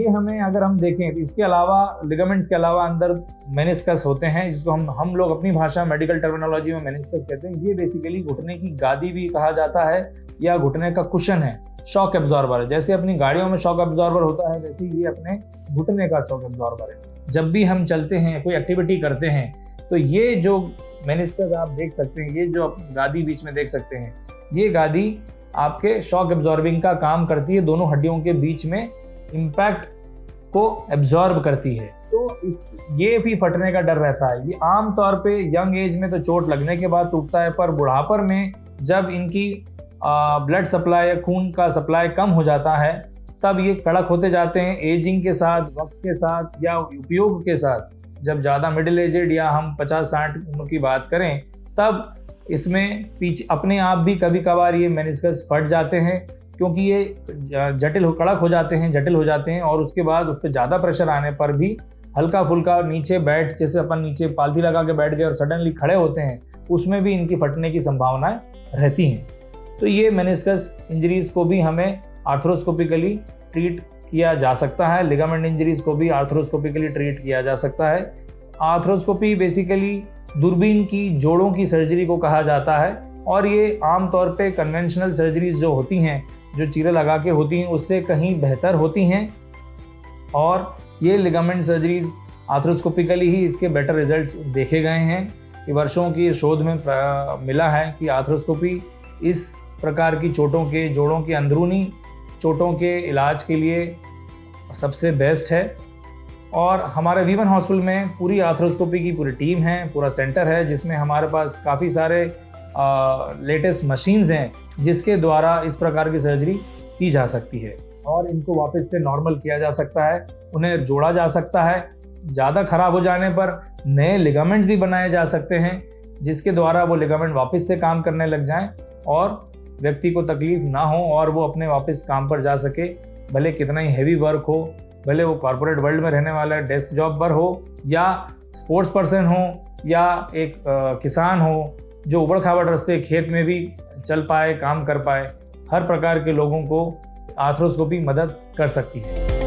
ये हमें अगर हम देखें तो इसके अलावा लिगामेंट्स के अलावा अंदर मेनिस्कस होते हैं, जिसको हम लोग अपनी भाषा मेडिकल टर्मिनोलॉजी में मेनिस्कस कहते हैं। ये बेसिकली घुटने की गादी भी कहा जाता है या घुटने का कुशन है, शॉक एब्जॉर्बर है। जैसे अपनी गाड़ियों में शॉक एब्जॉर्बर होता है, वैसे ये अपने घुटने का शॉक एब्जॉर्बर है। जब भी हम चलते हैं, कोई एक्टिविटी करते हैं, तो ये जो मेनिस्कस आप देख सकते हैं, ये जो गादी बीच में देख सकते हैं, ये गादी आपके शॉक एब्जॉर्बिंग का काम करती है, दोनों हड्डियों के बीच में इम्पैक्ट को एब्जॉर्ब करती है। तो ये भी फटने का डर रहता है। ये आमतौर पे यंग एज में तो चोट लगने के बाद टूटता है, पर बुढ़ापे में जब इनकी ब्लड सप्लाई या खून का सप्लाई कम हो जाता है, तब ये कड़क होते जाते हैं। एजिंग के साथ, वक्त के साथ या उपयोग के साथ, जब ज़्यादा मिडिल एजेड या हम 50-60 उम्र की बात करें, तब इसमें पीछे अपने आप भी कभी कभार ये मेनिस्कस फट जाते हैं, क्योंकि ये कड़क हो जाते हैं, जटिल हो जाते हैं, और उसके बाद उस पर ज़्यादा प्रेशर आने पर भी हल्का फुल्का नीचे बैठ, जैसे अपन नीचे पालथी लगा के बैठ गए और सडनली खड़े होते हैं, उसमें भी इनकी फटने की संभावनाएं रहती हैं। तो ये मेनिस्कस इंजरीज को भी हमें आर्थ्रोस्कोपिकली ट्रीट किया जा सकता है। लिगामेंट इंजरीज को भी आर्थ्रोस्कोपिकली ट्रीट किया जा सकता है। आर्थ्रोस्कोपी बेसिकली दूरबीन की जोड़ों की सर्जरी को कहा जाता है, और ये आमतौर पे कन्वेंशनल सर्जरीज जो होती हैं, जो चीरे लगा के होती हैं, उससे कहीं बेहतर होती हैं। और ये लिगामेंट सर्जरीज आर्थ्रोस्कोपिकली ही इसके बेटर रिजल्ट्स देखे गए हैं। कि वर्षों की शोध में मिला है कि आर्थ्रोस्कोपी इस प्रकार की चोटों के, जोड़ों की अंदरूनी चोटों के इलाज के लिए सबसे बेस्ट है। और हमारे V1 हॉस्पिटल में पूरी आर्थ्रोस्कोपी की पूरी टीम है, पूरा सेंटर है, जिसमें हमारे पास काफ़ी सारे लेटेस्ट मशीन्स हैं, जिसके द्वारा इस प्रकार की सर्जरी की जा सकती है और इनको वापस से नॉर्मल किया जा सकता है, उन्हें जोड़ा जा सकता है। ज़्यादा खराब हो जाने पर नए लिगामेंट भी बनाए जा सकते हैं, जिसके द्वारा वो लिगामेंट वापस से काम करने लग जाएं और व्यक्ति को तकलीफ ना हो और वो अपने वापस काम पर जा सके। भले कितना ही हैवी वर्क हो, भले वो कॉर्पोरेट वर्ल्ड में रहने वाला डेस्क जॉब पर हो, या स्पोर्ट्स पर्सन हो, या एक किसान हो जो उबड़ खाबड़ रास्ते खेत में भी चल पाए, काम कर पाए, हर प्रकार के लोगों को आर्थ्रोस्कोपी मदद कर सकती है।